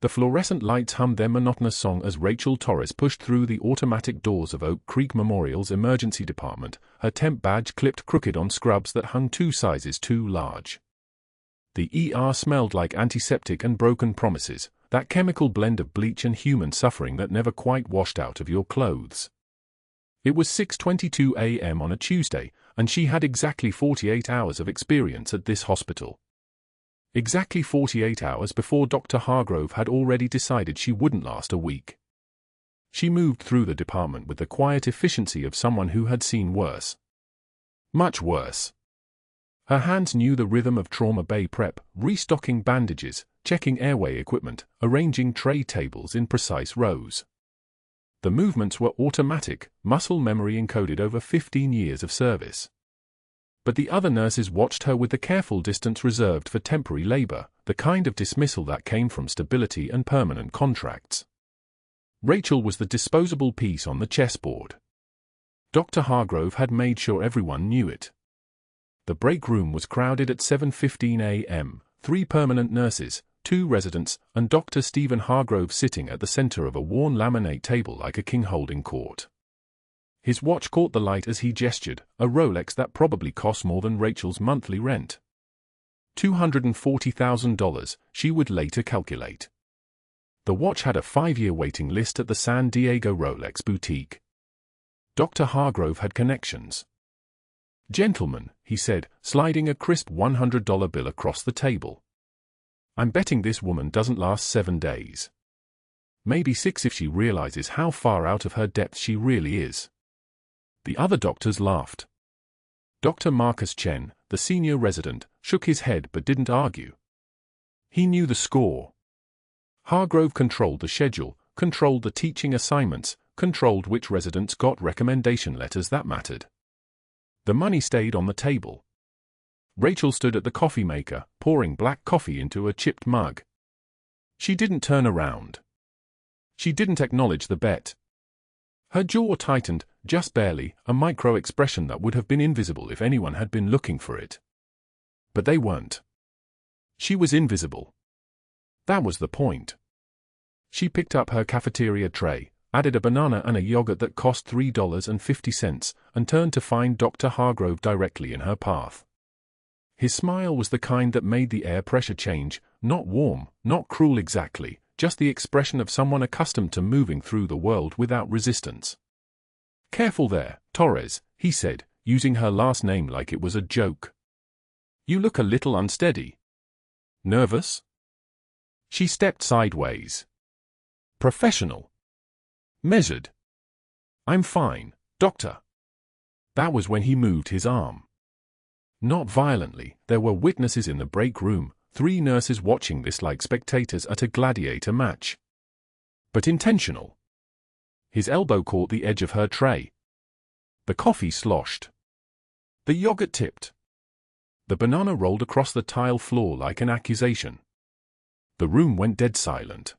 The fluorescent lights hummed their monotonous song as Rachel Torres pushed through the automatic doors of Oak Creek Memorial's emergency department, her temp badge clipped crooked on scrubs that hung 2 sizes too large. The ER smelled like antiseptic and broken promises, that chemical blend of bleach and human suffering that never quite washed out of your clothes. It was 6:22 a.m. on a Tuesday, and she had exactly 48 hours of experience at this hospital. Exactly 48 hours before Dr. Hargrove had already decided she wouldn't last a week. She moved through the department with the quiet efficiency of someone who had seen worse. Much worse. Her hands knew the rhythm of trauma bay prep, restocking bandages, checking airway equipment, arranging tray tables in precise rows. The movements were automatic, muscle memory encoded over 15 years of service. But the other nurses watched her with the careful distance reserved for temporary labor, the kind of dismissal that came from stability and permanent contracts. Rachel was the disposable piece on the chessboard. Dr. Hargrove had made sure everyone knew it. The break room was crowded at 7:15 a.m., 3 permanent nurses, 2 residents, and Dr. Stephen Hargrove sitting at the center of a worn laminate table like a king holding court. His watch caught the light as he gestured, a Rolex that probably cost more than Rachel's monthly rent. $240,000, she would later calculate. The watch had a 5-year waiting list at the San Diego Rolex boutique. Dr. Hargrove had connections. "Gentlemen," he said, sliding a crisp $100 bill across the table. "I'm betting this woman doesn't last 7 days. Maybe 6 if she realizes how far out of her depth she really is." The other doctors laughed. Dr. Marcus Chen, the senior resident, shook his head but didn't argue. He knew the score. Hargrove controlled the schedule, controlled the teaching assignments, controlled which residents got recommendation letters that mattered. The money stayed on the table. Rachel stood at the coffee maker, pouring black coffee into a chipped mug. She didn't turn around. She didn't acknowledge the bet. Her jaw tightened, just barely, a micro-expression that would have been invisible if anyone had been looking for it. But they weren't. She was invisible. That was the point. She picked up her cafeteria tray, added a banana and a yogurt that cost $3.50, and turned to find Dr. Hargrove directly in her path. His smile was the kind that made the air pressure change, not warm, not cruel exactly, just the expression of someone accustomed to moving through the world without resistance. "Careful there, Torres," he said, using her last name like it was a joke. "You look a little unsteady. Nervous?" She stepped sideways. Professional. Measured. "I'm fine, doctor." That was when he moved his arm. Not violently, there were witnesses in the break room, 3 nurses watching this like spectators at a gladiator match. But intentional. His elbow caught the edge of her tray. The coffee sloshed. The yogurt tipped. The banana rolled across the tile floor like an accusation. The room went dead silent.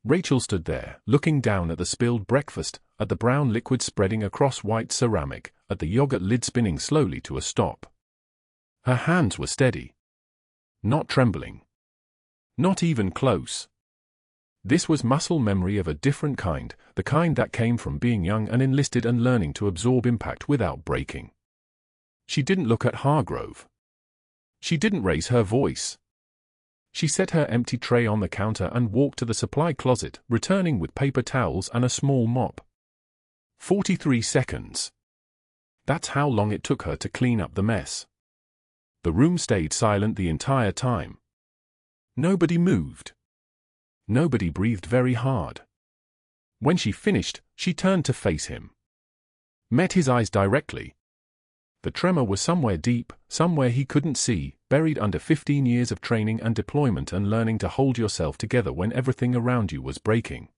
Rachel stood there, looking down at the spilled breakfast, at the brown liquid spreading across white ceramic, at the yogurt lid spinning slowly to a stop. Her hands were steady. Not trembling. Not even close. This was muscle memory of a different kind, the kind that came from being young and enlisted and learning to absorb impact without breaking. She didn't look at Hargrove. She didn't raise her voice. She set her empty tray on the counter and walked to the supply closet, returning with paper towels and a small mop. 43 seconds. That's how long it took her to clean up the mess. The room stayed silent the entire time. Nobody moved. Nobody breathed very hard. When she finished, she turned to face him. Met his eyes directly. The tremor was somewhere deep, somewhere he couldn't see, buried under 15 years of training and deployment and learning to hold yourself together when everything around you was breaking.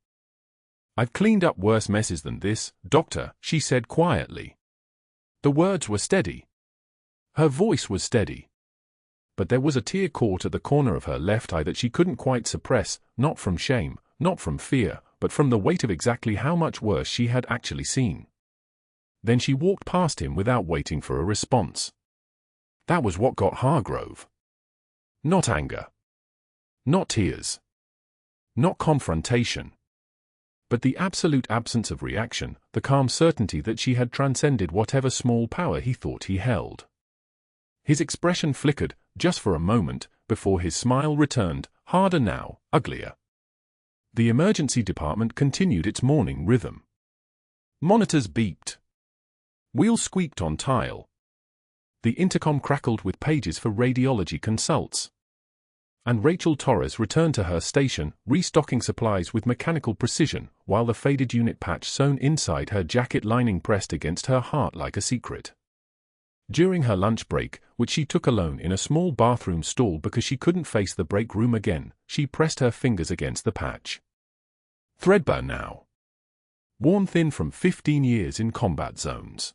"I've cleaned up worse messes than this, doctor," she said quietly. The words were steady. Her voice was steady. But there was a tear caught at the corner of her left eye that she couldn't quite suppress, not from shame, not from fear, but from the weight of exactly how much worse she had actually seen. Then she walked past him without waiting for a response. That was what got Hargrove. Not anger. Not tears. Not confrontation, but the absolute absence of reaction, the calm certainty that she had transcended whatever small power he thought he held. His expression flickered, just for a moment, before his smile returned, harder now, uglier. The emergency department continued its morning rhythm. Monitors beeped. Wheels squeaked on tile. The intercom crackled with pages for radiology consults. And Rachel Torres returned to her station, restocking supplies with mechanical precision, while the faded unit patch sewn inside her jacket lining pressed against her heart like a secret. During her lunch break, which she took alone in a small bathroom stall because she couldn't face the break room again, she pressed her fingers against the patch. Threadbare now. Worn thin from 15 years in combat zones.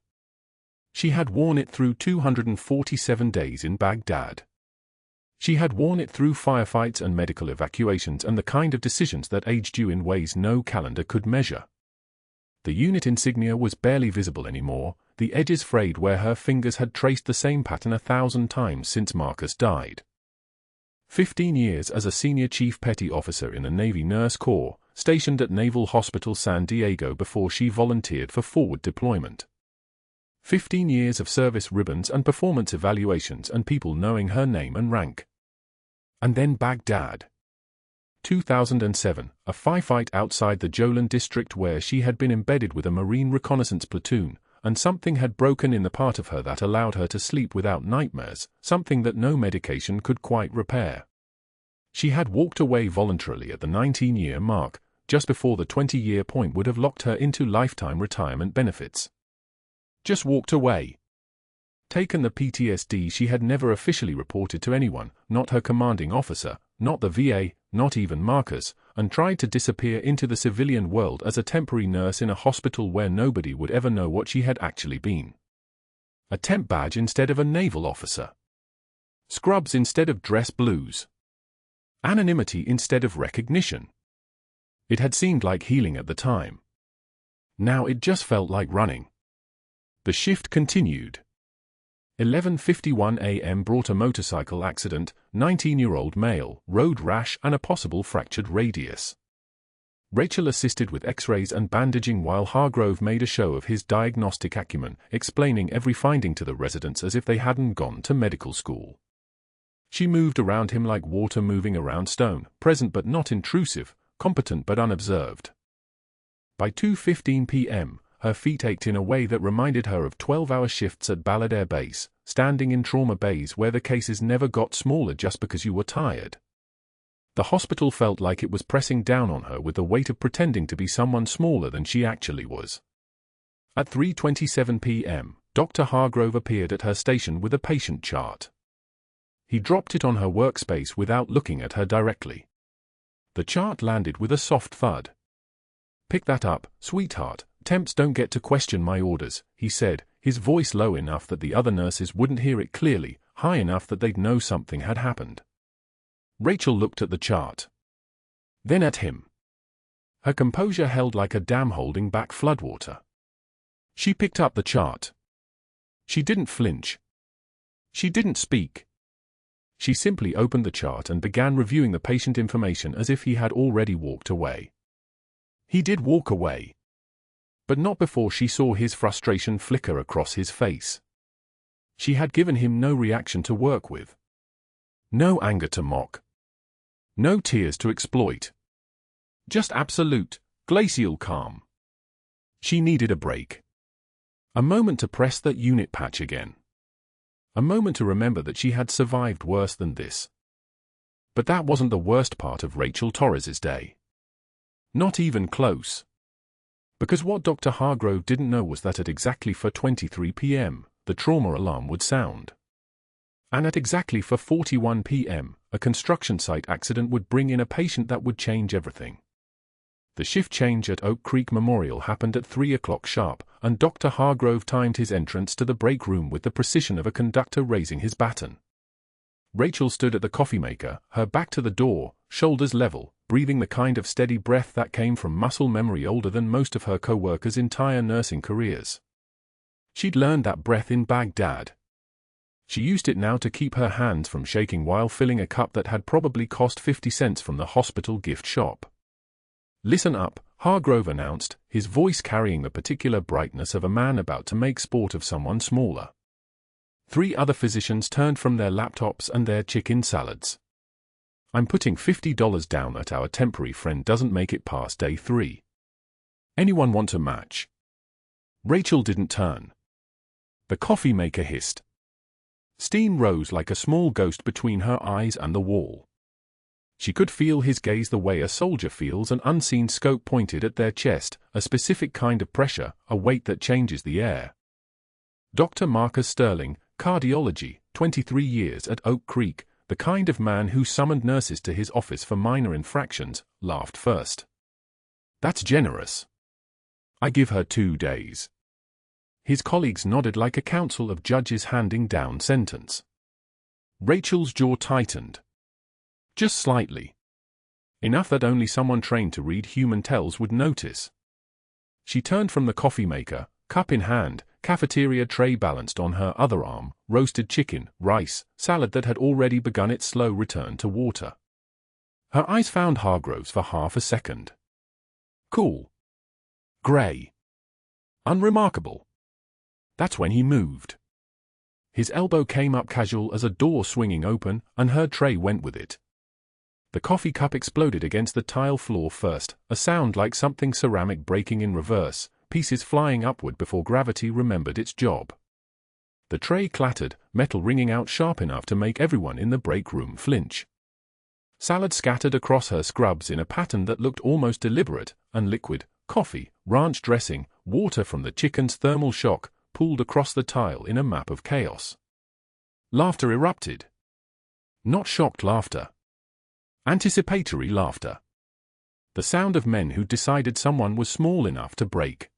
She had worn it through 247 days in Baghdad. She had worn it through firefights and medical evacuations and the kind of decisions that aged you in ways no calendar could measure. The unit insignia was barely visible anymore, the edges frayed where her fingers had traced the same pattern 1,000 times since Marcus died. 15 years as a senior chief petty officer in the Navy Nurse Corps, stationed at Naval Hospital San Diego before she volunteered for forward deployment. 15 years of service ribbons and performance evaluations and people knowing her name and rank. And then Baghdad. 2007, a firefight outside the Jolan district where she had been embedded with a Marine reconnaissance platoon, and something had broken in the part of her that allowed her to sleep without nightmares, something that no medication could quite repair. She had walked away voluntarily at the 19-year mark, just before the 20-year point would have locked her into lifetime retirement benefits. Just walked away. Taken the PTSD she had never officially reported to anyone, not her commanding officer, not the VA, not even Marcus, and tried to disappear into the civilian world as a temporary nurse in a hospital where nobody would ever know what she had actually been. A temp badge instead of a naval officer. Scrubs instead of dress blues. Anonymity instead of recognition. It had seemed like healing at the time. Now it just felt like running. The shift continued. 11:51 a.m. brought a motorcycle accident, 19-year-old male, road rash and a possible fractured radius. Rachel assisted with x-rays and bandaging while Hargrove made a show of his diagnostic acumen, explaining every finding to the residents as if they hadn't gone to medical school. She moved around him like water moving around stone, present but not intrusive, competent but unobserved. By 2:15 p.m., her feet ached in a way that reminded her of 12-hour shifts at Ballard Air Base, standing in trauma bays where the cases never got smaller just because you were tired. The hospital felt like it was pressing down on her with the weight of pretending to be someone smaller than she actually was. At 3:27 p.m., Dr. Hargrove appeared at her station with a patient chart. He dropped it on her workspace without looking at her directly. The chart landed with a soft thud. "Pick that up, sweetheart. Temps don't get to question my orders," he said, his voice low enough that the other nurses wouldn't hear it clearly, high enough that they'd know something had happened. Rachel looked at the chart. Then at him. Her composure held like a dam holding back floodwater. She picked up the chart. She didn't flinch. She didn't speak. She simply opened the chart and began reviewing the patient information as if he had already walked away. He did walk away. But not before she saw his frustration flicker across his face. She had given him no reaction to work with. No anger to mock. No tears to exploit. Just absolute, glacial calm. She needed a break. A moment to press that unit patch again. A moment to remember that she had survived worse than this. But that wasn't the worst part of Rachel Torres's day. Not even close. Because what Dr. Hargrove didn't know was that at exactly 4:23 p.m., the trauma alarm would sound. And at exactly 4:41 p.m., a construction site accident would bring in a patient that would change everything. The shift change at Oak Creek Memorial happened at 3 o'clock sharp, and Dr. Hargrove timed his entrance to the break room with the precision of a conductor raising his baton. Rachel stood at the coffee maker, her back to the door, shoulders level, breathing the kind of steady breath that came from muscle memory older than most of her co-workers' entire nursing careers. She'd learned that breath in Baghdad. She used it now to keep her hands from shaking while filling a cup that had probably cost 50 cents from the hospital gift shop. "Listen up," Hargrove announced, his voice carrying the particular brightness of a man about to make sport of someone smaller. 3 other physicians turned from their laptops and their chicken salads. "I'm putting $50 down that our temporary friend doesn't make it past day 3. Anyone want to match?" Rachel didn't turn. The coffee maker hissed. Steam rose like a small ghost between her eyes and the wall. She could feel his gaze the way a soldier feels an unseen scope pointed at their chest, a specific kind of pressure, a weight that changes the air. Dr. Marcus Sterling, cardiology, 23 years at Oak Creek, the kind of man who summoned nurses to his office for minor infractions, laughed first. "That's generous. I give her 2 days. His colleagues nodded like a council of judges handing down sentence. Rachel's jaw tightened. Just slightly. Enough that only someone trained to read human tells would notice. She turned from the coffee maker, cup in hand, cafeteria tray balanced on her other arm, roasted chicken, rice, salad that had already begun its slow return to water. Her eyes found Hargrove's for half a second. Cool. Grey. Unremarkable. That's when he moved. His elbow came up casual as a door swinging open, and her tray went with it. The coffee cup exploded against the tile floor first, a sound like something ceramic breaking in reverse, pieces flying upward before gravity remembered its job. The tray clattered, metal ringing out sharp enough to make everyone in the break room flinch. Salad scattered across her scrubs in a pattern that looked almost deliberate, and liquid, coffee, ranch dressing, water from the chicken's thermal shock, pooled across the tile in a map of chaos. Laughter erupted. Not shocked laughter. Anticipatory laughter. The sound of men who decided someone was small enough to break.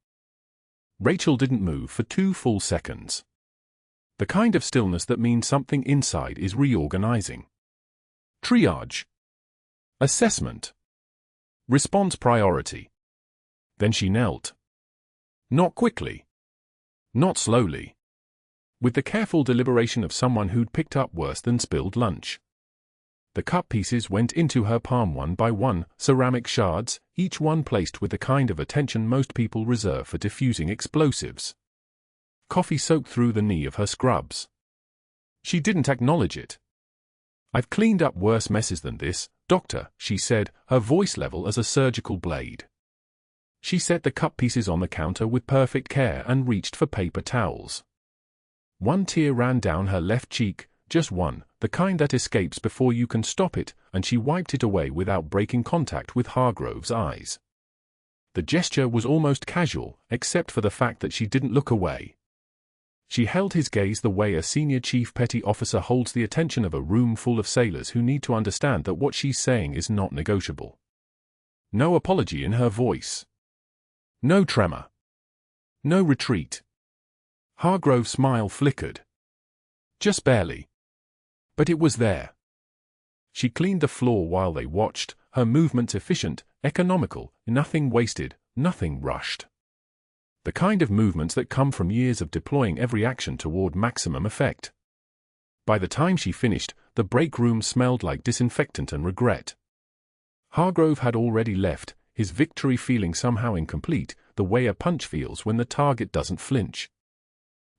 Rachel didn't move for 2 full seconds. The kind of stillness that means something inside is reorganizing. Triage. Assessment. Response priority. Then she knelt. Not quickly. Not slowly. With the careful deliberation of someone who'd picked up worse than spilled lunch. The cup pieces went into her palm one by one, ceramic shards, each one placed with the kind of attention most people reserve for diffusing explosives. Coffee soaked through the knee of her scrubs. She didn't acknowledge it. "I've cleaned up worse messes than this, doctor," she said, her voice level as a surgical blade. She set the cup pieces on the counter with perfect care and reached for paper towels. 1 tear ran down her left cheek, just one, the kind that escapes before you can stop it, and she wiped it away without breaking contact with Hargrove's eyes. The gesture was almost casual, except for the fact that she didn't look away. She held his gaze the way a senior chief petty officer holds the attention of a room full of sailors who need to understand that what she's saying is not negotiable. No apology in her voice. No tremor. No retreat. Hargrove's smile flickered. Just barely. But it was there. She cleaned the floor while they watched, her movements efficient, economical, nothing wasted, nothing rushed. The kind of movements that come from years of deploying every action toward maximum effect. By the time she finished, the break room smelled like disinfectant and regret. Hargrove had already left, his victory feeling somehow incomplete, the way a punch feels when the target doesn't flinch.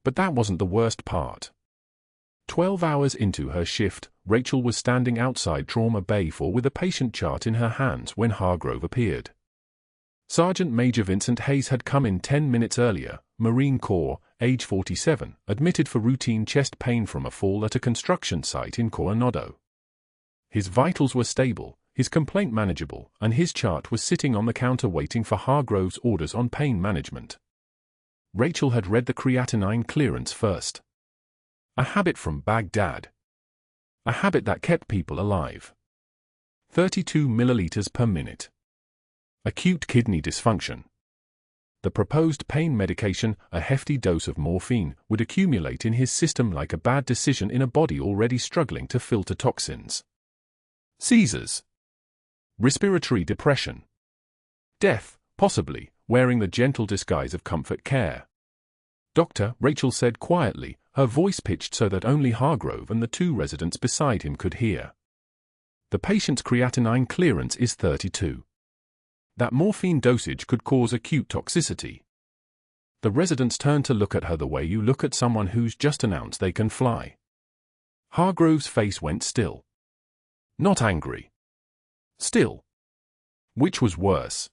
But that wasn't the worst part. 12 hours into her shift, Rachel was standing outside Trauma Bay 4 with a patient chart in her hands when Hargrove appeared. Sergeant Major Vincent Hayes had come in 10 minutes earlier, Marine Corps, age 47, admitted for routine chest pain from a fall at a construction site in Coronado. His vitals were stable, his complaint manageable, and his chart was sitting on the counter waiting for Hargrove's orders on pain management. Rachel had read the creatinine clearance first. A habit from Baghdad. A habit that kept people alive. 32 milliliters per minute. Acute kidney dysfunction. The proposed pain medication, a hefty dose of morphine, would accumulate in his system like a bad decision in a body already struggling to filter toxins. Seizures. Respiratory depression. Death, possibly, wearing the gentle disguise of comfort care. "Doctor," Rachel said quietly, her voice pitched so that only Hargrove and the 2 residents beside him could hear. "The patient's creatinine clearance is 32. That morphine dosage could cause acute toxicity. The residents turned to look at her the way you look at someone who's just announced they can fly. Hargrove's face went still. Not angry. Still. Which was worse?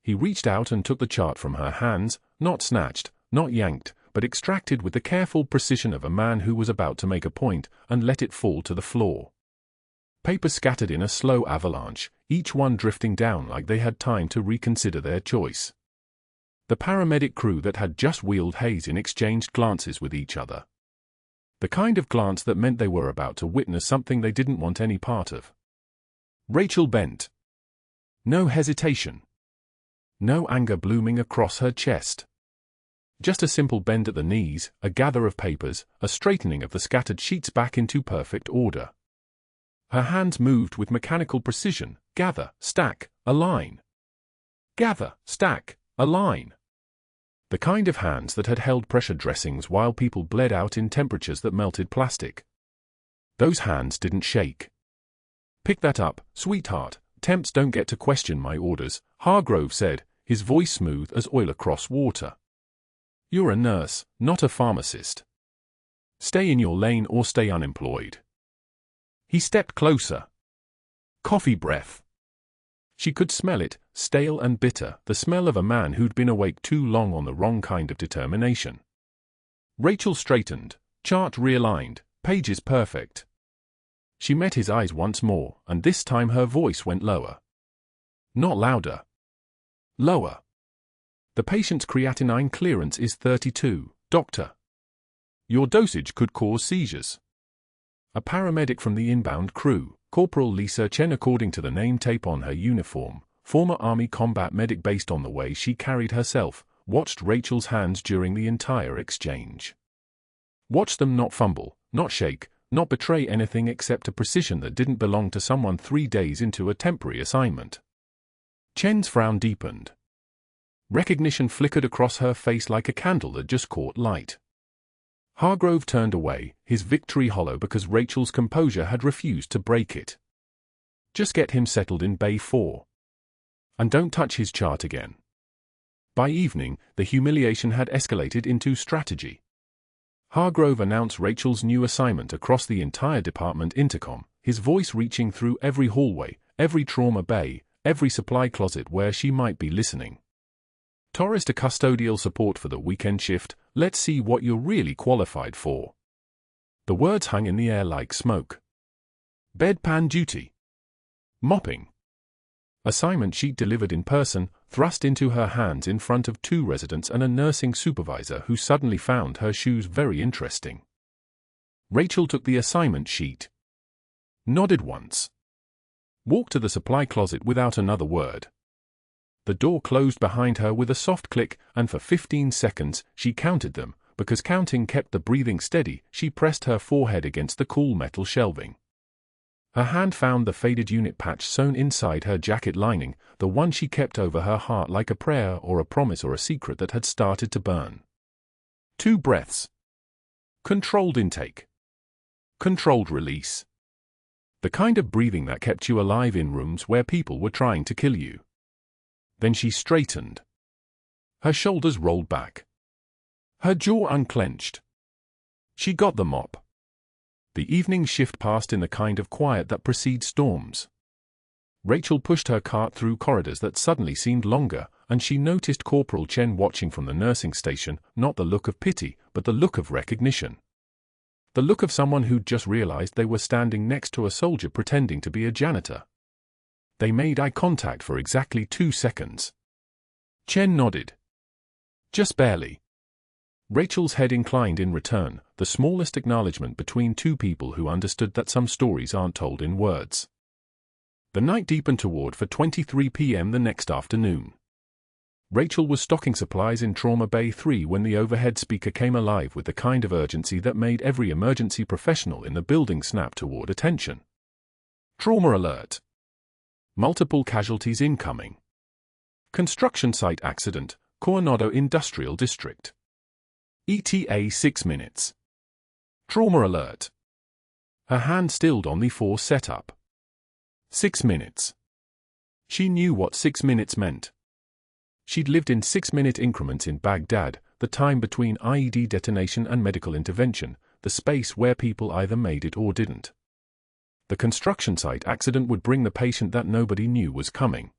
He reached out and took the chart from her hands, not snatched, not yanked, but extracted with the careful precision of a man who was about to make a point, and let it fall to the floor. Papers scattered in a slow avalanche, each one drifting down like they had time to reconsider their choice. The paramedic crew that had just wheeled Hayes in exchanged glances with each other. The kind of glance that meant they were about to witness something they didn't want any part of. Rachel bent. No hesitation. No anger blooming across her chest. Just a simple bend at the knees, a gather of papers, a straightening of the scattered sheets back into perfect order. Her hands moved with mechanical precision, gather, stack, align. Gather, stack, align. The kind of hands that had held pressure dressings while people bled out in temperatures that melted plastic. Those hands didn't shake. Pick that up, sweetheart. Temps don't get to question my orders, Hargrove said, his voice smooth as oil across water. You're a nurse, not a pharmacist. Stay in your lane or stay unemployed. He stepped closer. Coffee breath. She could smell it, stale and bitter, the smell of a man who'd been awake too long on the wrong kind of determination. Rachel straightened, chart realigned, pages perfect. She met his eyes once more, and this time her voice went lower. Not louder. Lower. The patient's creatinine clearance is 32, doctor. Your dosage could cause seizures. A paramedic from the inbound crew, Corporal Lisa Chen, according to the name tape on her uniform, former Army combat medic based on the way she carried herself, watched Rachel's hands during the entire exchange. Watched them not fumble, not shake, not betray anything except a precision that didn't belong to someone 3 days into a temporary assignment. Chen's frown deepened. Recognition flickered across her face like a candle that just caught light. Hargrove turned away, his victory hollow because Rachel's composure had refused to break it. Just get him settled in Bay 4. And don't touch his chart again. By evening, the humiliation had escalated into strategy. Hargrove announced Rachel's new assignment across the entire department intercom, his voice reaching through every hallway, every trauma bay, every supply closet where she might be listening. Torres to custodial support for the weekend shift, let's see what you're really qualified for. The words hung in the air like smoke. Bedpan duty. Mopping. Assignment sheet delivered in person, thrust into her hands in front of 2 residents and a nursing supervisor who suddenly found her shoes very interesting. Rachel took the assignment sheet. Nodded once. Walked to the supply closet without another word. The door closed behind her with a soft click, and for 15 seconds she counted them, because counting kept the breathing steady. She pressed her forehead against the cool metal shelving. Her hand found the faded unit patch sewn inside her jacket lining, the one she kept over her heart like a prayer or a promise or a secret that had started to burn. 2 breaths. Controlled intake. Controlled release. The kind of breathing that kept you alive in rooms where people were trying to kill you. Then she straightened. Her shoulders rolled back. Her jaw unclenched. She got the mop. The evening shift passed in the kind of quiet that precedes storms. Rachel pushed her cart through corridors that suddenly seemed longer, and she noticed Corporal Chen watching from the nursing station, not the look of pity, but the look of recognition. The look of someone who'd just realized they were standing next to a soldier pretending to be a janitor. They made eye contact for exactly 2 seconds. Chen nodded. Just barely. Rachel's head inclined in return, the smallest acknowledgement between 2 people who understood that some stories aren't told in words. The night deepened toward 4:23 p.m. the next afternoon. Rachel was stocking supplies in Trauma Bay 3 when the overhead speaker came alive with the kind of urgency that made every emergency professional in the building snap toward attention. Trauma alert. Multiple casualties incoming. Construction site accident, Coronado Industrial District. ETA 6 minutes. Trauma alert. Her hand stilled on the 4 setup. 6 minutes. She knew what 6 minutes meant. She'd lived in 6-minute increments in Baghdad, the time between IED detonation and medical intervention, the space where people either made it or didn't. The construction site accident would bring the patient that nobody knew was coming.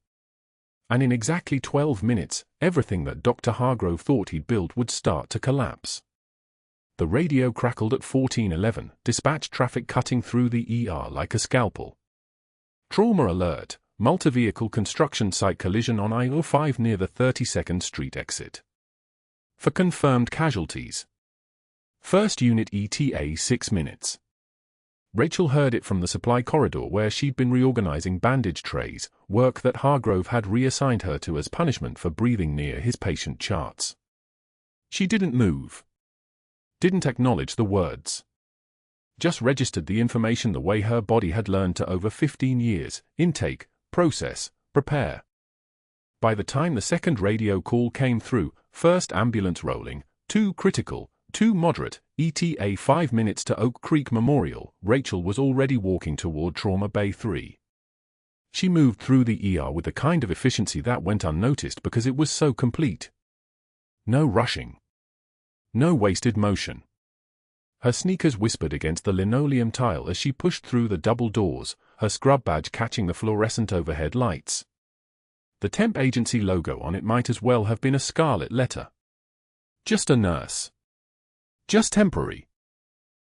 And in exactly 12 minutes, everything that Dr. Hargrove thought he'd built would start to collapse. The radio crackled at 1411, dispatch traffic cutting through the ER like a scalpel. Trauma alert, multi-vehicle construction site collision on I-05 near the 32nd Street exit. For confirmed casualties. First unit ETA 6 minutes. Rachel heard it from the supply corridor where she'd been reorganizing bandage trays, work that Hargrove had reassigned her to as punishment for breathing near his patient charts. She didn't move. Didn't acknowledge the words. Just registered the information the way her body had learned to over 15 years: intake, process, prepare. By the time the second radio call came through, first ambulance rolling, 2 critical, 2 moderate, ETA 5 minutes to Oak Creek Memorial, Rachel was already walking toward Trauma Bay 3. She moved through the ER with the kind of efficiency that went unnoticed because it was so complete. No rushing. No wasted motion. Her sneakers whispered against the linoleum tile as she pushed through the double doors, her scrub badge catching the fluorescent overhead lights. The temp agency logo on it might as well have been a scarlet letter. Just a nurse. Just temporary.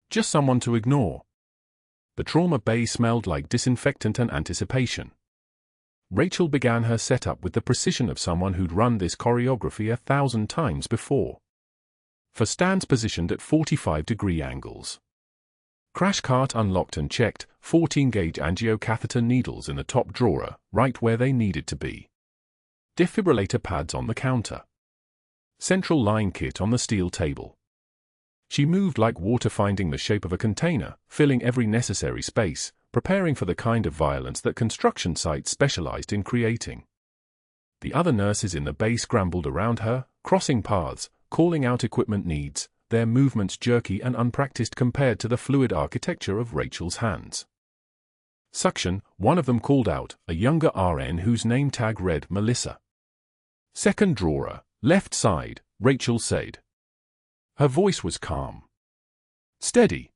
Just someone to ignore. The trauma bay smelled like disinfectant and anticipation. Rachel began her setup with the precision of someone who'd run this choreography 1,000 times before. For stands positioned at 45-degree angles. Crash cart unlocked and checked, 14-gauge angiocatheter needles in the top drawer, right where they needed to be. Defibrillator pads on the counter. Central line kit on the steel table. She moved like water finding the shape of a container, filling every necessary space, preparing for the kind of violence that construction sites specialized in creating. The other nurses in the bay scrambled around her, crossing paths, calling out equipment needs, their movements jerky and unpracticed compared to the fluid architecture of Rachel's hands. Suction, one of them called out, a younger RN whose name tag read Melissa. Second drawer, left side, Rachel said. Her voice was calm. Steady.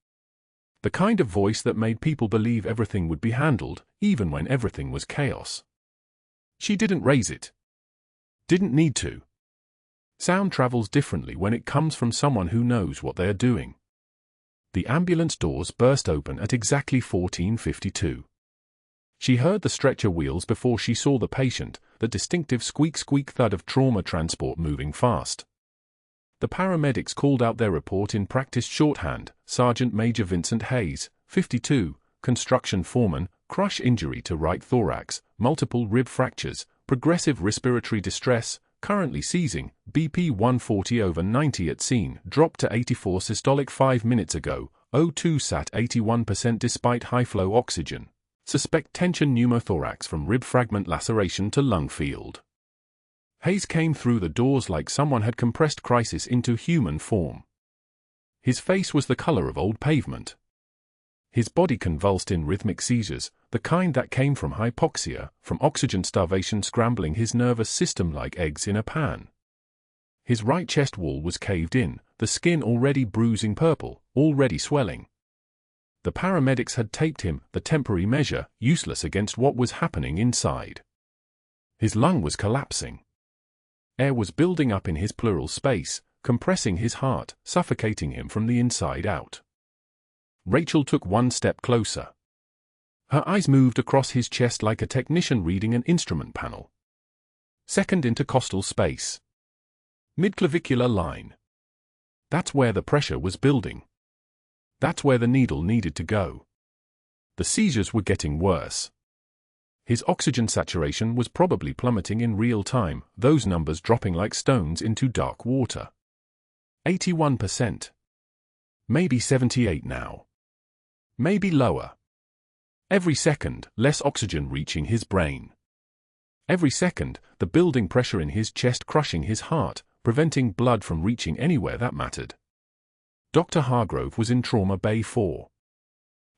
The kind of voice that made people believe everything would be handled, even when everything was chaos. She didn't raise it. Didn't need to. Sound travels differently when it comes from someone who knows what they are doing. The ambulance doors burst open at exactly 14:52. She heard the stretcher wheels before she saw the patient, the distinctive squeak-squeak thud of trauma transport moving fast. The paramedics called out their report in practiced shorthand: Sergeant Major Vincent Hayes, 52, construction foreman, crush injury to right thorax, multiple rib fractures, progressive respiratory distress, currently seizing, BP 140/90 at scene, dropped to 84 systolic 5 minutes ago, O2 sat 81% despite high-flow oxygen. Suspect tension pneumothorax from rib fragment laceration to lung field. Hayes came through the doors like someone had compressed crisis into human form. His face was the color of old pavement. His body convulsed in rhythmic seizures, the kind that came from hypoxia, from oxygen starvation scrambling his nervous system like eggs in a pan. His right chest wall was caved in, the skin already bruising purple, already swelling. The paramedics had taped him, the temporary measure, useless against what was happening inside. His lung was collapsing. Air was building up in his pleural space, compressing his heart, suffocating him from the inside out. Rachel took one step closer. Her eyes moved across his chest like a technician reading an instrument panel. Second intercostal space. Midclavicular line. That's where the pressure was building. That's where the needle needed to go. The seizures were getting worse. His oxygen saturation was probably plummeting in real time, those numbers dropping like stones into dark water. 81%. Maybe 78 now. Maybe lower. Every second, less oxygen reaching his brain. Every second, the building pressure in his chest crushing his heart, preventing blood from reaching anywhere that mattered. Dr. Hargrove was in Trauma Bay 4.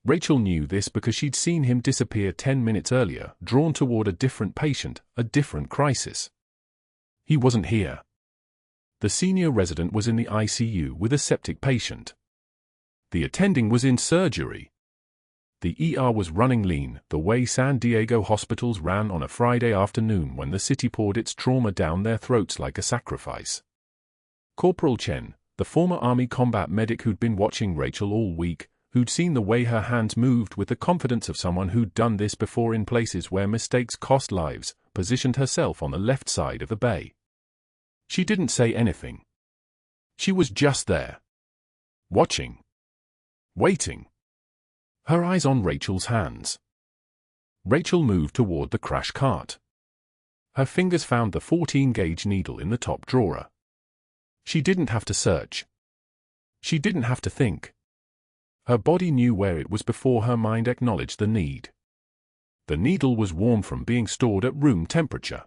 Rachel knew this because she'd seen him disappear 10 minutes earlier, drawn toward a different patient, a different crisis. He wasn't here. The senior resident was in the ICU with a septic patient. The attending was in surgery. The ER was running lean, the way San Diego hospitals ran on a Friday afternoon when the city poured its trauma down their throats like a sacrifice. Corporal Chen, the former Army combat medic who'd been watching Rachel all week, who'd seen the way her hands moved with the confidence of someone who'd done this before in places where mistakes cost lives, positioned herself on the left side of the bay. She didn't say anything. She was just there. Watching. Waiting. Her eyes on Rachel's hands. Rachel moved toward the crash cart. Her fingers found the 14-gauge needle in the top drawer. She didn't have to search. She didn't have to think. Her body knew where it was before her mind acknowledged the need. The needle was warm from being stored at room temperature.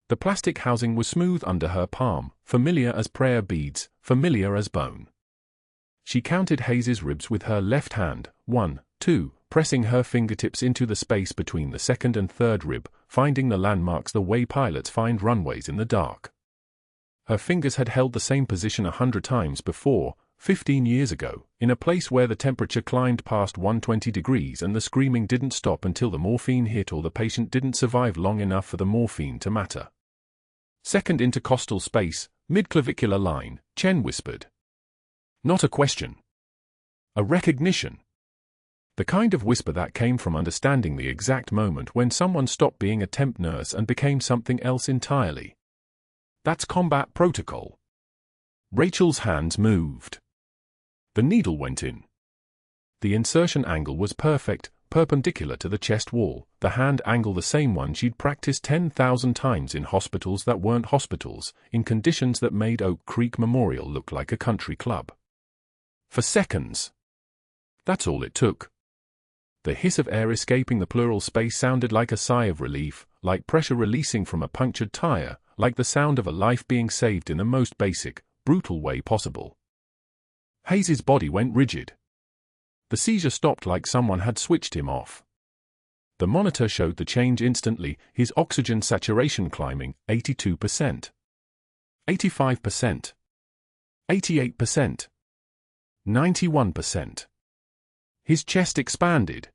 The plastic housing was smooth under her palm, familiar as prayer beads, familiar as bone. She counted Hayes's ribs with her left hand, 1, 2, pressing her fingertips into the space between the second and third rib, finding the landmarks the way pilots find runways in the dark. Her fingers had held the same position 100 times before, 15 years ago, in a place where the temperature climbed past 120 degrees and the screaming didn't stop until the morphine hit or the patient didn't survive long enough for the morphine to matter. Second intercostal space, midclavicular line, Chen whispered. Not a question. A recognition. The kind of whisper that came from understanding the exact moment when someone stopped being a temp nurse and became something else entirely. That's combat protocol. Rachel's hands moved. The needle went in. The insertion angle was perfect, perpendicular to the chest wall, the hand angle the same one she'd practiced 10,000 times in hospitals that weren't hospitals, in conditions that made Oak Creek Memorial look like a country club. For seconds. That's all it took. The hiss of air escaping the pleural space sounded like a sigh of relief, like pressure releasing from a punctured tire, like the sound of a life being saved in the most basic, brutal way possible. Hayes's body went rigid. The seizure stopped like someone had switched him off. The monitor showed the change instantly, his oxygen saturation climbing, 82%. 85%. 88%. 91%. His chest expanded.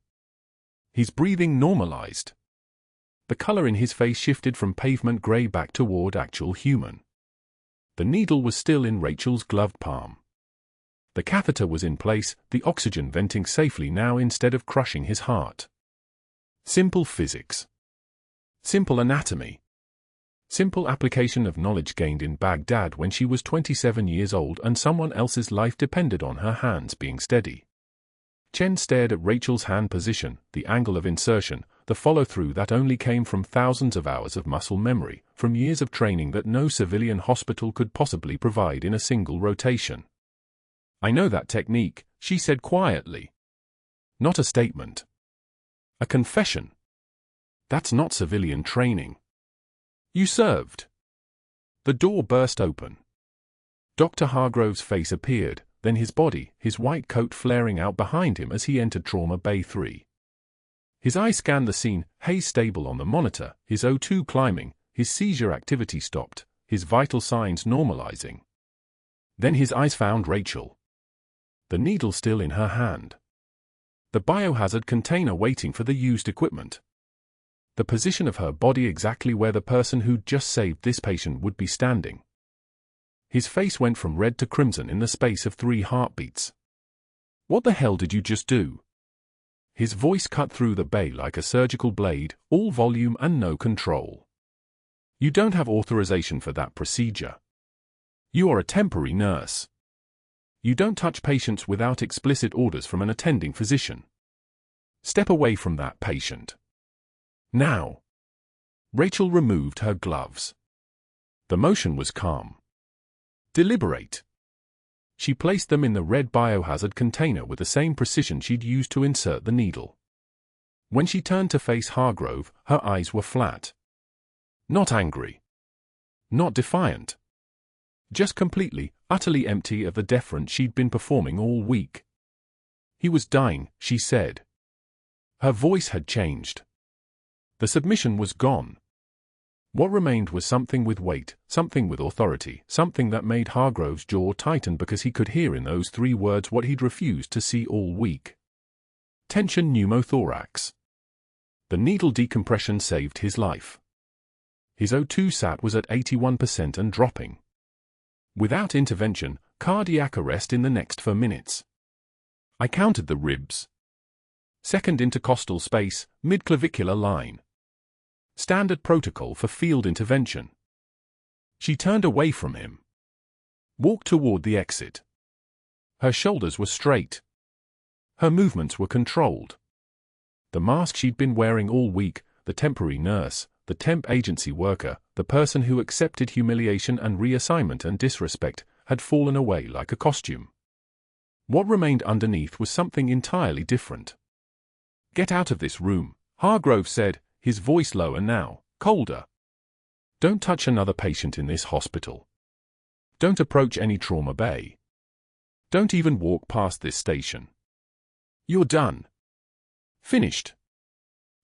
His breathing normalized. The color in his face shifted from pavement gray back toward actual human. The needle was still in Rachel's gloved palm. The catheter was in place, the oxygen venting safely now instead of crushing his heart. Simple physics. Simple anatomy. Simple application of knowledge gained in Baghdad when she was 27 years old and someone else's life depended on her hands being steady. Chen stared at Rachel's hand position, the angle of insertion, the follow-through that only came from thousands of hours of muscle memory, from years of training that no civilian hospital could possibly provide in a single rotation. I know that technique, she said quietly. Not a statement. A confession. That's not civilian training. You served. The door burst open. Dr. Hargrove's face appeared, then his body, his white coat flaring out behind him as he entered Trauma Bay 3. His eye scanned the scene, Hayes stable on the monitor, his O2 climbing, his seizure activity stopped, his vital signs normalizing. Then his eyes found Rachel. The needle still in her hand. The biohazard container waiting for the used equipment. The position of her body exactly where the person who'd just saved this patient would be standing. His face went from red to crimson in the space of 3 heartbeats. What the hell did you just do? His voice cut through the bay like a surgical blade, all volume and no control. You don't have authorization for that procedure. You are a temporary nurse. You don't touch patients without explicit orders from an attending physician. Step away from that patient. Now. Rachel removed her gloves. The motion was calm. Deliberate. She placed them in the red biohazard container with the same precision she'd used to insert the needle. When she turned to face Hargrove, her eyes were flat. Not angry. Not defiant. Just completely, utterly empty of the deference she'd been performing all week. He was dying, she said. Her voice had changed. The submission was gone. What remained was something with weight, something with authority, something that made Hargrove's jaw tighten because he could hear in those 3 words what he'd refused to see all week. Tension pneumothorax. The needle decompression saved his life. His O2 sat was at 81% and dropping. Without intervention, cardiac arrest in the next 4 minutes. I counted the ribs. Second intercostal space, mid-clavicular line. Standard protocol for field intervention. She turned away from him. Walked toward the exit. Her shoulders were straight. Her movements were controlled. The mask she'd been wearing all week, the temporary nurse, the temp agency worker, the person who accepted humiliation and reassignment and disrespect, had fallen away like a costume. What remained underneath was something entirely different. "Get out of this room," Hargrove said, his voice lower now, colder. "Don't touch another patient in this hospital. Don't approach any trauma bay. Don't even walk past this station. You're done. Finished.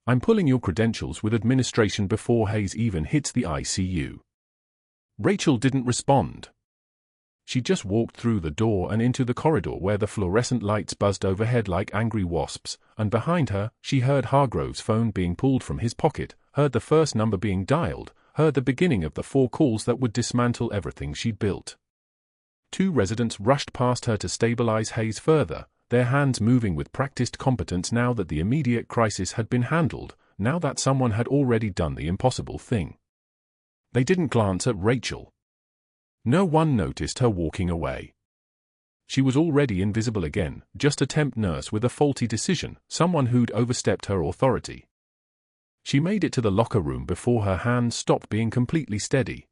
I'm pulling your credentials with administration before Hayes even hits the ICU." Rachel didn't respond. She just walked through the door and into the corridor where the fluorescent lights buzzed overhead like angry wasps, and behind her, she heard Hargrove's phone being pulled from his pocket, heard the first number being dialed, heard the beginning of the 4 calls that would dismantle everything she'd built. 2 residents rushed past her to stabilize Hayes further, their hands moving with practiced competence now that the immediate crisis had been handled, now that someone had already done the impossible thing. They didn't glance at Rachel. No one noticed her walking away. She was already invisible again, just a temp nurse with a faulty decision, someone who'd overstepped her authority. She made it to the locker room before her hands stopped being completely steady.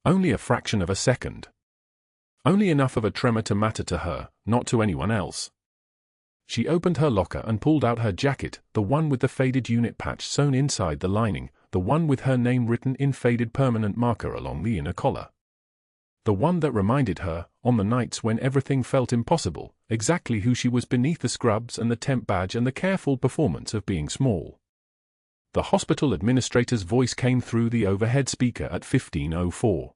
Only a fraction of a second. Only enough of a tremor to matter to her, not to anyone else. She opened her locker and pulled out her jacket, the one with the faded unit patch sewn inside the lining, the one with her name written in faded permanent marker along the inner collar. The one that reminded her, on the nights when everything felt impossible, exactly who she was beneath the scrubs and the temp badge and the careful performance of being small. The hospital administrator's voice came through the overhead speaker at 15:04.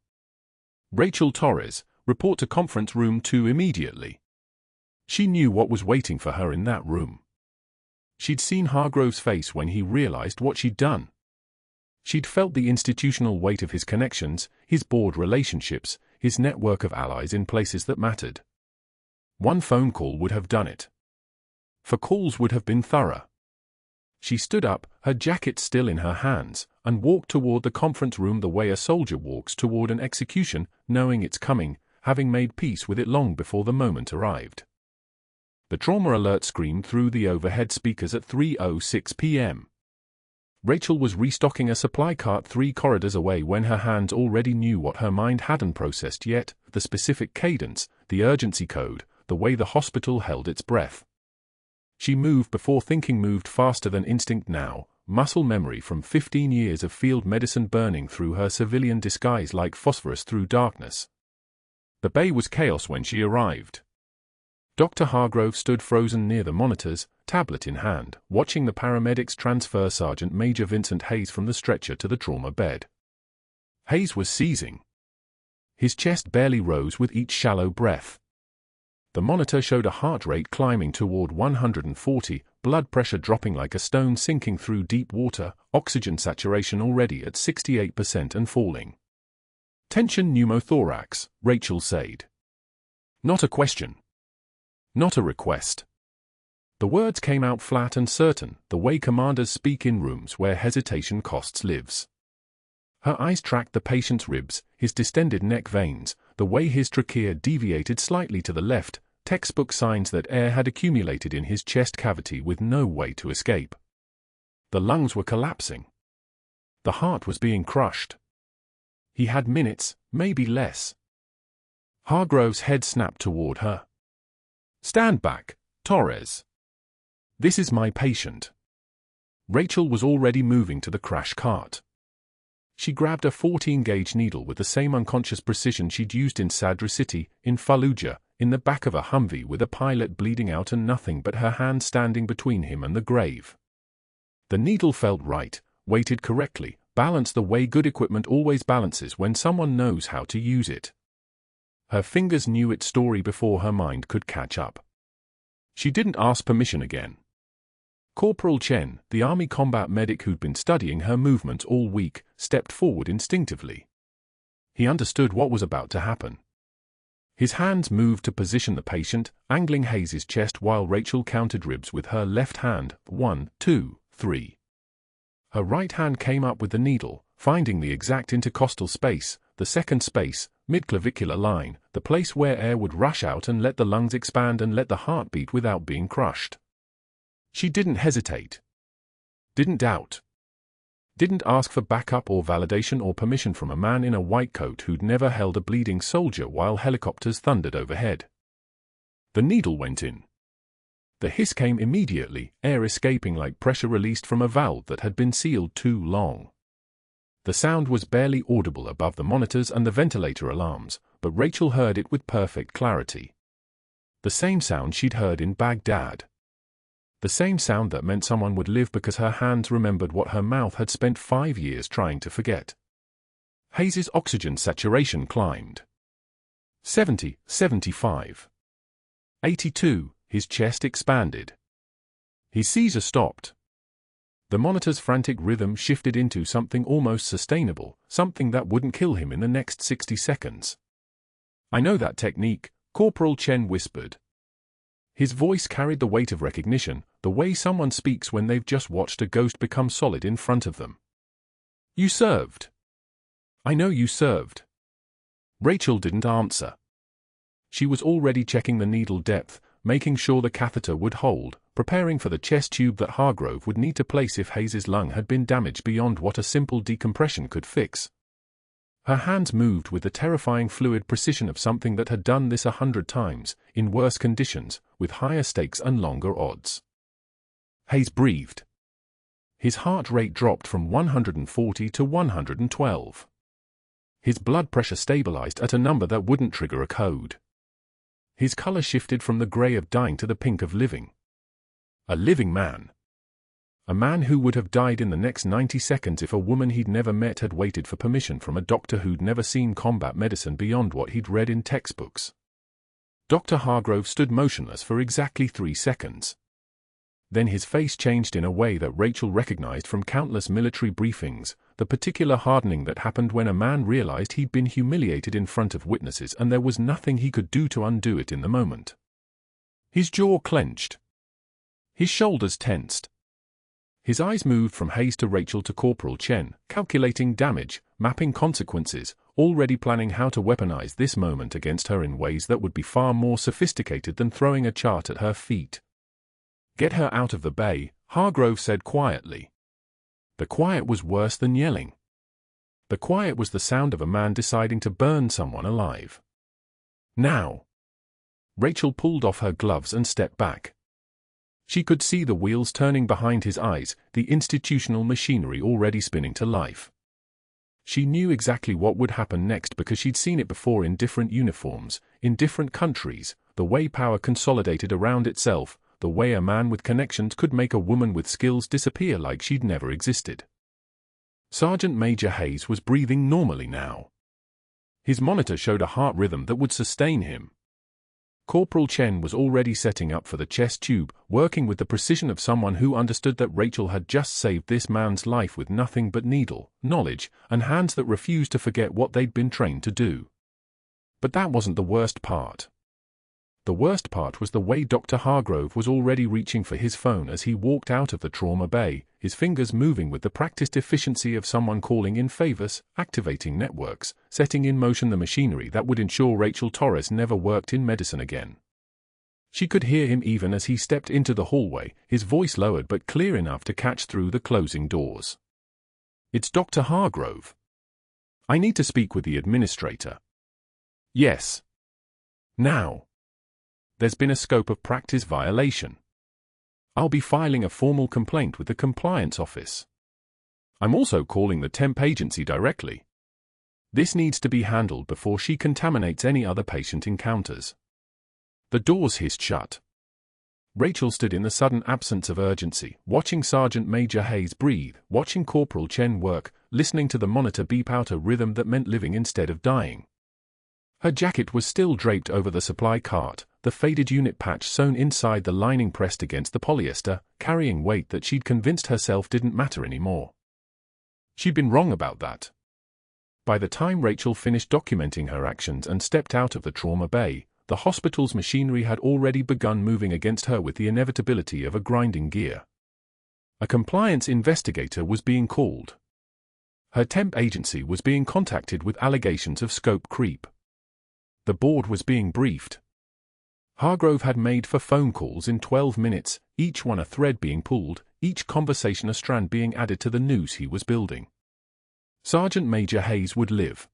"Rachel Torres, report to conference room 2 immediately." She knew what was waiting for her in that room. She'd seen Hargrove's face when he realized what she'd done. She'd felt the institutional weight of his connections, his board relationships, his network of allies in places that mattered. One phone call would have done it. 4 calls would have been thorough. She stood up, her jacket still in her hands, and walked toward the conference room the way a soldier walks toward an execution, knowing it's coming, having made peace with it long before the moment arrived. The trauma alert screamed through the overhead speakers at 3:06 p.m. Rachel was restocking a supply cart 3 corridors away when her hands already knew what her mind hadn't processed yet, the specific cadence, the urgency code, the way the hospital held its breath. She moved before thinking moved faster than instinct now, muscle memory from 15 years of field medicine burning through her civilian disguise like phosphorus through darkness. The bay was chaos when she arrived. Dr. Hargrove stood frozen near the monitors, tablet in hand, watching the paramedics transfer Sergeant Major Vincent Hayes from the stretcher to the trauma bed. Hayes was seizing. His chest barely rose with each shallow breath. The monitor showed a heart rate climbing toward 140, blood pressure dropping like a stone sinking through deep water, oxygen saturation already at 68% and falling. "Tension pneumothorax," Rachel said. Not a question. Not a request. The words came out flat and certain, the way commanders speak in rooms where hesitation costs lives. Her eyes tracked the patient's ribs, his distended neck veins, the way his trachea deviated slightly to the left, textbook signs that air had accumulated in his chest cavity with no way to escape. The lungs were collapsing. The heart was being crushed. He had minutes, maybe less. Hargrove's head snapped toward her. "Stand back, Torres. This is my patient." Rachel was already moving to the crash cart. She grabbed a 14-gauge needle with the same unconscious precision she'd used in Sadr City, in Fallujah, in the back of a Humvee with a pilot bleeding out and nothing but her hand standing between him and the grave. The needle felt right, weighted correctly, balanced the way good equipment always balances when someone knows how to use it. Her fingers knew its story before her mind could catch up. She didn't ask permission again. Corporal Chen, the Army combat medic who'd been studying her movements all week, stepped forward instinctively. He understood what was about to happen. His hands moved to position the patient, angling Hayes's chest while Rachel counted ribs with her left hand, 1, 2, 3. Her right hand came up with the needle, finding the exact intercostal space, the second space, mid-clavicular line, the place where air would rush out and let the lungs expand and let the heart beat without being crushed. She didn't hesitate. Didn't doubt. Didn't ask for backup or validation or permission from a man in a white coat who'd never held a bleeding soldier while helicopters thundered overhead. The needle went in. The hiss came immediately, air escaping like pressure released from a valve that had been sealed too long. The sound was barely audible above the monitors and the ventilator alarms, but Rachel heard it with perfect clarity. The same sound she'd heard in Baghdad. The same sound that meant someone would live because her hands remembered what her mouth had spent 5 years trying to forget. Hayes's oxygen saturation climbed. 70, 75. 82, his chest expanded. His seizure stopped. The monitor's frantic rhythm shifted into something almost sustainable, something that wouldn't kill him in the next 60 seconds. "I know that technique," Corporal Chen whispered. His voice carried the weight of recognition, the way someone speaks when they've just watched a ghost become solid in front of them. "You served." "I know you served." Rachel didn't answer. She was already checking the needle depth, making sure the catheter would hold, preparing for the chest tube that Hargrove would need to place if Hayes's lung had been damaged beyond what a simple decompression could fix. Her hands moved with the terrifying fluid precision of something that had done this 100 times, in worse conditions, with higher stakes and longer odds. Hayes breathed. His heart rate dropped from 140 to 112. His blood pressure stabilized at a number that wouldn't trigger a code. His color shifted from the gray of dying to the pink of living. A living man. A man who would have died in the next 90 seconds if a woman he'd never met had waited for permission from a doctor who'd never seen combat medicine beyond what he'd read in textbooks. Dr. Hargrove stood motionless for exactly 3 seconds. Then his face changed in a way that Rachel recognized from countless military briefings, the particular hardening that happened when a man realized he'd been humiliated in front of witnesses and there was nothing he could do to undo it in the moment. His jaw clenched. His shoulders tensed. His eyes moved from Hayes to Rachel to Corporal Chen, calculating damage, mapping consequences, already planning how to weaponize this moment against her in ways that would be far more sophisticated than throwing a chart at her feet. "Get her out of the bay," Hargrove said quietly. The quiet was worse than yelling. The quiet was the sound of a man deciding to burn someone alive. "Now." Rachel pulled off her gloves and stepped back. She could see the wheels turning behind his eyes, the institutional machinery already spinning to life. She knew exactly what would happen next because she'd seen it before in different uniforms, in different countries, the way power consolidated around itself, the way a man with connections could make a woman with skills disappear like she'd never existed. Sergeant Major Hayes was breathing normally now. His monitor showed a heart rhythm that would sustain him. Corporal Chen was already setting up for the chest tube, working with the precision of someone who understood that Rachel had just saved this man's life with nothing but needle, knowledge, and hands that refused to forget what they'd been trained to do. But that wasn't the worst part. The worst part was the way Dr. Hargrove was already reaching for his phone as he walked out of the trauma bay, his fingers moving with the practiced efficiency of someone calling in favors, activating networks, setting in motion the machinery that would ensure Rachel Torres never worked in medicine again. She could hear him even as he stepped into the hallway, his voice lowered but clear enough to catch through the closing doors. "It's Dr. Hargrove. I need to speak with the administrator." "Yes. Now. There's been a scope of practice violation. I'll be filing a formal complaint with the compliance office. I'm also calling the temp agency directly. This needs to be handled before she contaminates any other patient encounters." The doors hissed shut. Rachel stood in the sudden absence of urgency, watching Sergeant Major Hayes breathe, watching Corporal Chen work, listening to the monitor beep out a rhythm that meant living instead of dying. Her jacket was still draped over the supply cart, the faded unit patch sewn inside the lining pressed against the polyester, carrying weight that she'd convinced herself didn't matter anymore. She'd been wrong about that. By the time Rachel finished documenting her actions and stepped out of the trauma bay, the hospital's machinery had already begun moving against her with the inevitability of a grinding gear. A compliance investigator was being called. Her temp agency was being contacted with allegations of scope creep. The board was being briefed. Hargrove had made 4 phone calls in 12 minutes, each one a thread being pulled, each conversation a strand being added to the noose he was building. Sergeant Major Hayes would live.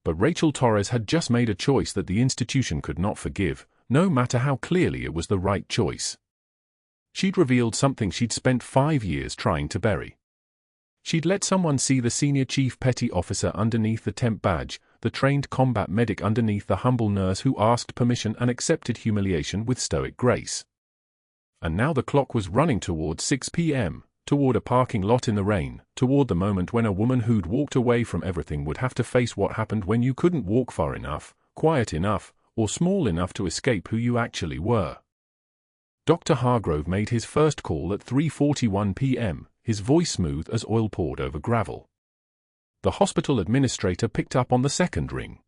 But Rachel Torres had just made a choice that the institution could not forgive, no matter how clearly it was the right choice. She'd revealed something she'd spent 5 years trying to bury. She'd let someone see the senior chief petty officer underneath the temp badge, the trained combat medic underneath the humble nurse who asked permission and accepted humiliation with stoic grace. And now the clock was running toward 6 p.m., toward a parking lot in the rain, toward the moment when a woman who'd walked away from everything would have to face what happened when you couldn't walk far enough, quiet enough, or small enough to escape who you actually were. Dr. Hargrove made his first call at 3:41 p.m., his voice smooth as oil poured over gravel. The hospital administrator picked up on the second ring.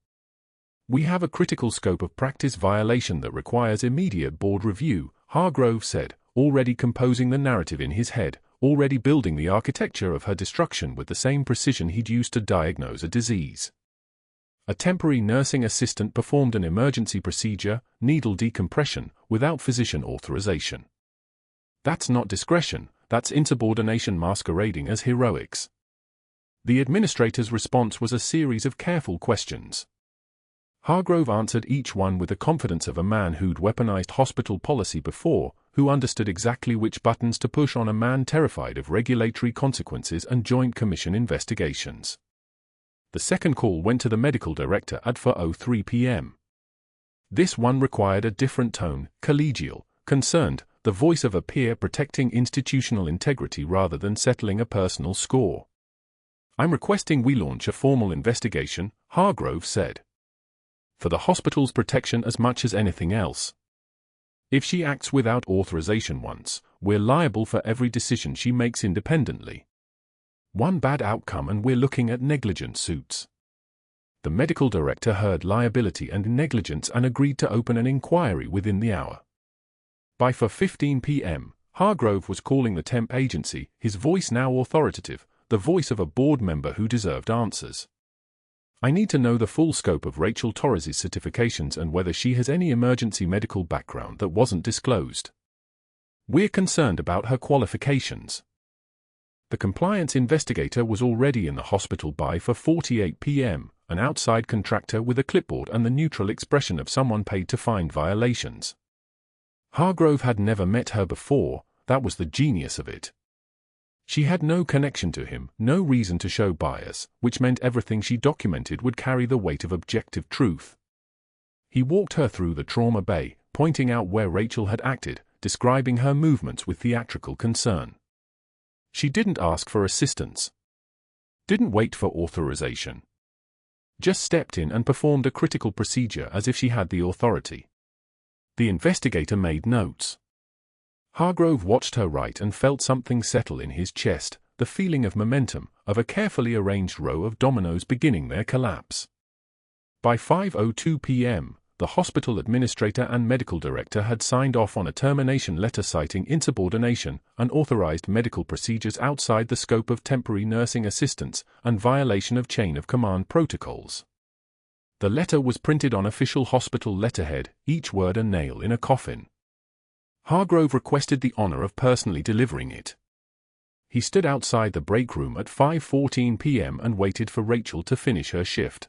"We have a critical scope of practice violation that requires immediate board review," Hargrove said, already composing the narrative in his head, already building the architecture of her destruction with the same precision he'd used to diagnose a disease. A temporary nursing assistant performed an emergency procedure, needle decompression, without physician authorization. That's not discretion, that's insubordination masquerading as heroics. The administrator's response was a series of careful questions. Hargrove answered each one with the confidence of a man who'd weaponized hospital policy before, who understood exactly which buttons to push on a man terrified of regulatory consequences and Joint Commission investigations. The second call went to the medical director at 4:03 p.m. This one required a different tone, collegial, concerned, the voice of a peer protecting institutional integrity rather than settling a personal score. "I'm requesting we launch a formal investigation," Hargrove said. "For the hospital's protection as much as anything else. If she acts without authorization once, we're liable for every decision she makes independently. One bad outcome and we're looking at negligence suits." The medical director heard liability and negligence and agreed to open an inquiry within the hour. By 4:15 p.m., Hargrove was calling the temp agency, his voice now authoritative, the voice of a board member who deserved answers. "I need to know the full scope of Rachel Torres' certifications and whether she has any emergency medical background that wasn't disclosed. We're concerned about her qualifications." The compliance investigator was already in the hospital by 4:48 p.m., an outside contractor with a clipboard and the neutral expression of someone paid to find violations. Hargrove had never met her before, that was the genius of it. She had no connection to him, no reason to show bias, which meant everything she documented would carry the weight of objective truth. He walked her through the trauma bay, pointing out where Rachel had acted, describing her movements with theatrical concern. She didn't ask for assistance. Didn't wait for authorization. Just stepped in and performed a critical procedure as if she had the authority. The investigator made notes. Hargrove watched her write and felt something settle in his chest, the feeling of momentum, of a carefully arranged row of dominoes beginning their collapse. By 5:02 p.m., the hospital administrator and medical director had signed off on a termination letter citing insubordination, unauthorized medical procedures outside the scope of temporary nursing assistance, and violation of chain of command protocols. The letter was printed on official hospital letterhead, each word a nail in a coffin. Hargrove requested the honor of personally delivering it. He stood outside the break room at 5:14 p.m. and waited for Rachel to finish her shift.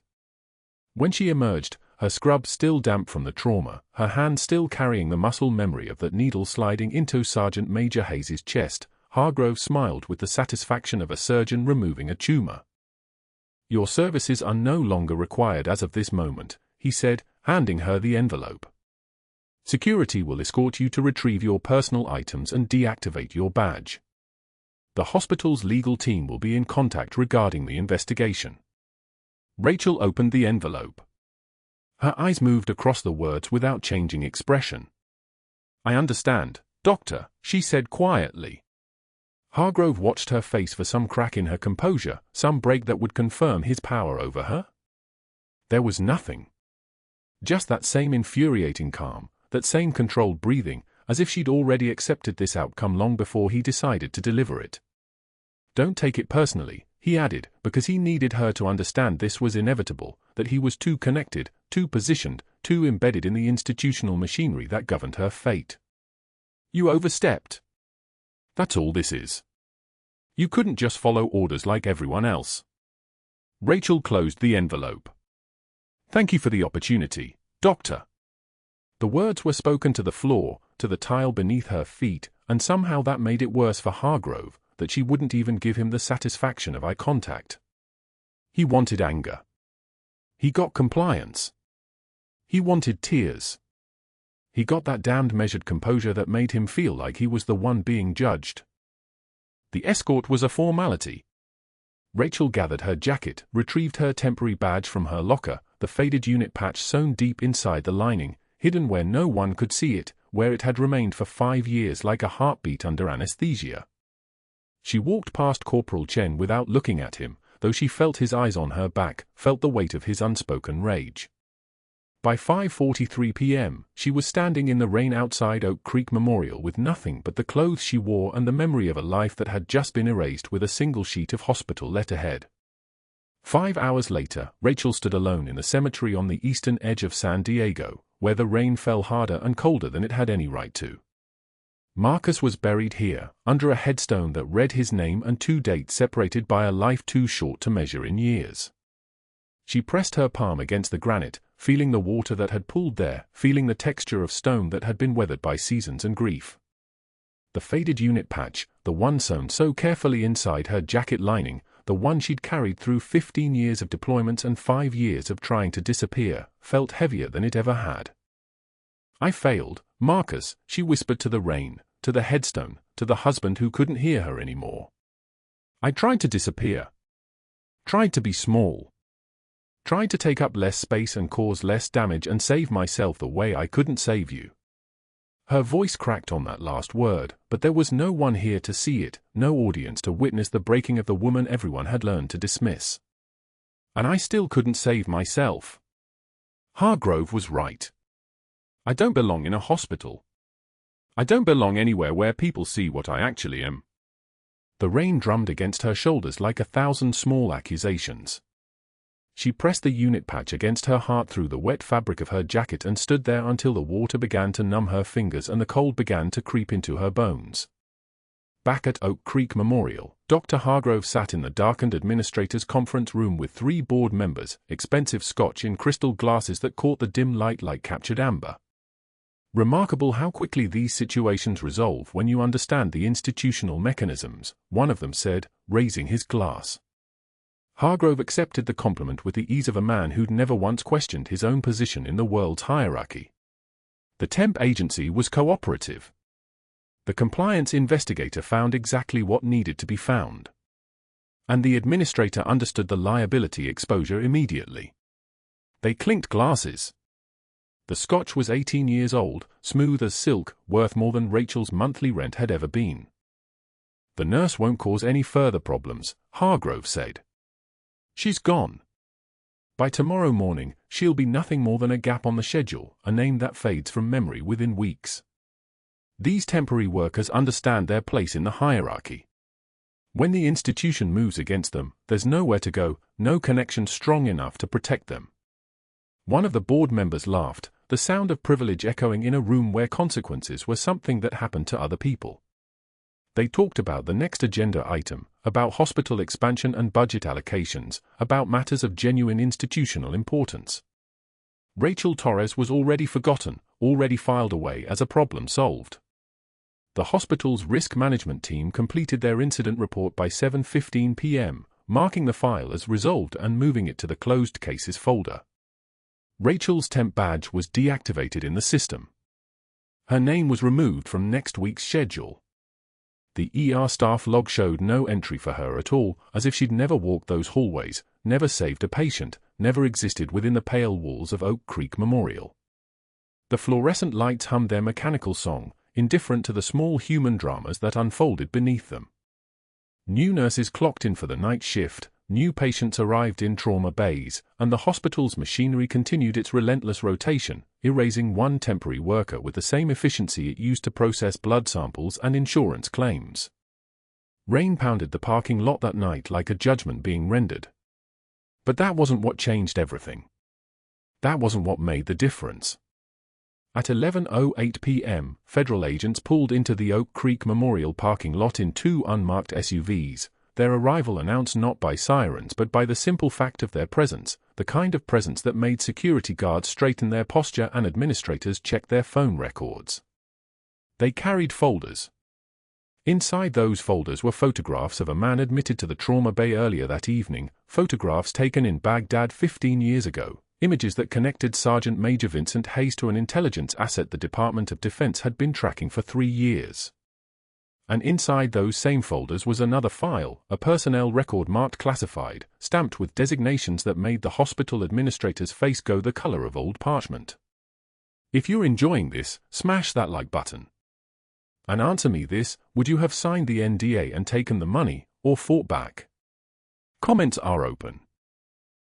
When she emerged, her scrub still damp from the trauma, her hand still carrying the muscle memory of that needle sliding into Sergeant Major Hayes' chest, Hargrove smiled with the satisfaction of a surgeon removing a tumor. "Your services are no longer required as of this moment," he said, handing her the envelope. Security will escort you to retrieve your personal items and deactivate your badge. The hospital's legal team will be in contact regarding the investigation. Rachel opened the envelope. Her eyes moved across the words without changing expression. "I understand, Doctor," she said quietly. Hargrove watched her face for some crack in her composure, some break that would confirm his power over her. There was nothing. Just that same infuriating calm, that same controlled breathing, as if she'd already accepted this outcome long before he decided to deliver it. "Don't take it personally," he added, because he needed her to understand this was inevitable, that he was too connected, too positioned, too embedded in the institutional machinery that governed her fate. "You overstepped. That's all this is. You couldn't just follow orders like everyone else." Rachel closed the envelope. "Thank you for the opportunity, Doctor." The words were spoken to the floor, to the tile beneath her feet, and somehow that made it worse for Hargrove, that she wouldn't even give him the satisfaction of eye contact. He wanted anger. He got compliance. He wanted tears. He got that damned measured composure that made him feel like he was the one being judged. The escort was a formality. Rachel gathered her jacket, retrieved her temporary badge from her locker, the faded unit patch sewn deep inside the lining, hidden where no one could see it, where it had remained for 5 years like a heartbeat under anesthesia. She walked past Corporal Chen without looking at him, though she felt his eyes on her back, felt the weight of his unspoken rage. By 5:43 p.m., she was standing in the rain outside Oak Creek Memorial with nothing but the clothes she wore and the memory of a life that had just been erased with a single sheet of hospital letterhead. 5 hours later, Rachel stood alone in the cemetery on the eastern edge of San Diego, where the rain fell harder and colder than it had any right to. Marcus was buried here, under a headstone that read his name and 2 dates separated by a life too short to measure in years. She pressed her palm against the granite, feeling the water that had pooled there, feeling the texture of stone that had been weathered by seasons and grief. The faded unit patch, the one sewn so carefully inside her jacket lining, the one she'd carried through 15 years of deployments and 5 years of trying to disappear, felt heavier than it ever had. "I failed, Marcus," she whispered to the rain, to the headstone, to the husband who couldn't hear her anymore. "I tried to disappear. Tried to be small. Tried to take up less space and cause less damage and save myself the way I couldn't save you." Her voice cracked on that last word, but there was no one here to see it, no audience to witness the breaking of the woman everyone had learned to dismiss. "And I still couldn't save myself." Hargrove was right. "I don't belong in a hospital. I don't belong anywhere where people see what I actually am." The rain drummed against her shoulders like 1,000 small accusations. She pressed the unit patch against her heart through the wet fabric of her jacket and stood there until the water began to numb her fingers and the cold began to creep into her bones. Back at Oak Creek Memorial, Dr. Hargrove sat in the darkened administrator's conference room with 3 board members, expensive scotch in crystal glasses that caught the dim light like captured amber. "Remarkable how quickly these situations resolve when you understand the institutional mechanisms," one of them said, raising his glass. Hargrove accepted the compliment with the ease of a man who'd never once questioned his own position in the world's hierarchy. The temp agency was cooperative. The compliance investigator found exactly what needed to be found. And the administrator understood the liability exposure immediately. They clinked glasses. The scotch was 18 years old, smooth as silk, worth more than Rachel's monthly rent had ever been. "The nurse won't cause any further problems," Hargrove said. "She's gone. By tomorrow morning, she'll be nothing more than a gap on the schedule, a name that fades from memory within weeks. These temporary workers understand their place in the hierarchy. When the institution moves against them, there's nowhere to go, no connection strong enough to protect them." One of the board members laughed, the sound of privilege echoing in a room where consequences were something that happened to other people. They talked about the next agenda item, about hospital expansion and budget allocations, about matters of genuine institutional importance. Rachel Torres was already forgotten, already filed away as a problem solved. The hospital's risk management team completed their incident report by 7:15 p.m., marking the file as resolved and moving it to the closed cases folder. Rachel's temp badge was deactivated in the system. Her name was removed from next week's schedule. The ER staff log showed no entry for her at all, as if she'd never walked those hallways, never saved a patient, never existed within the pale walls of Oak Creek Memorial. The fluorescent lights hummed their mechanical song, indifferent to the small human dramas that unfolded beneath them. New nurses clocked in for the night shift, new patients arrived in trauma bays, and the hospital's machinery continued its relentless rotation, erasing one temporary worker with the same efficiency it used to process blood samples and insurance claims. Rain pounded the parking lot that night like a judgment being rendered. But that wasn't what changed everything. That wasn't what made the difference. At 11:08 p.m., federal agents pulled into the Oak Creek Memorial parking lot in two unmarked SUVs, their arrival announced not by sirens but by the simple fact of their presence, the kind of presence that made security guards straighten their posture and administrators check their phone records. They carried folders. Inside those folders were photographs of a man admitted to the trauma bay earlier that evening, photographs taken in Baghdad 15 years ago. Images that connected Sergeant Major Vincent Hayes to an intelligence asset the Department of Defense had been tracking for 3 years. And inside those same folders was another file, a personnel record marked classified, stamped with designations that made the hospital administrator's face go the color of old parchment. If you're enjoying this, smash that like button. And answer me this: would you have signed the NDA and taken the money, or fought back? Comments are open.